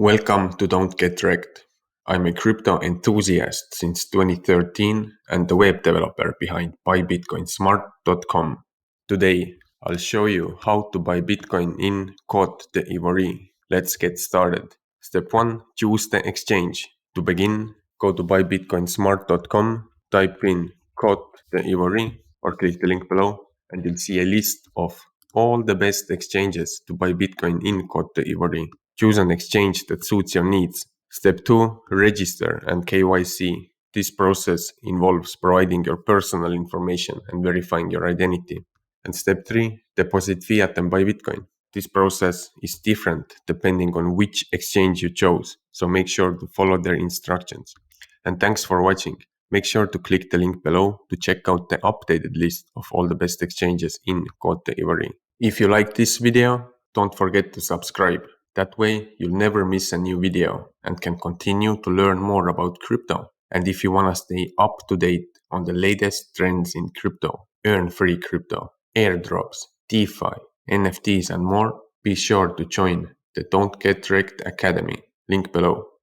Welcome to Don't Get Wrecked. I'm a crypto enthusiast since 2013 and the web developer behind buybitcoinsmart.com. Today, I'll show you how to buy Bitcoin in Cote d'Ivoire. Let's get started. Step 1. Choose the exchange. To begin, go to buybitcoinsmart.com, type in Cote d'Ivoire or click the link below and you'll see a list of all the best exchanges to buy Bitcoin in Cote d'Ivoire. Choose an exchange that suits your needs. Step 2. Register and KYC. This process involves providing your personal information and verifying your identity. And step 3. Deposit fiat and buy Bitcoin. This process is different depending on which exchange you chose, so make sure to follow their instructions. And thanks for watching. Make sure to click the link below to check out the updated list of all the best exchanges in Cote d'Ivoire. If you like this video, don't forget to subscribe. That way, you'll never miss a new video and can continue to learn more about crypto. And if you want to stay up to date on the latest trends in crypto, earn free crypto, airdrops, DeFi, NFTs and more, be sure to join the Don't Get Wrecked Academy. Link below.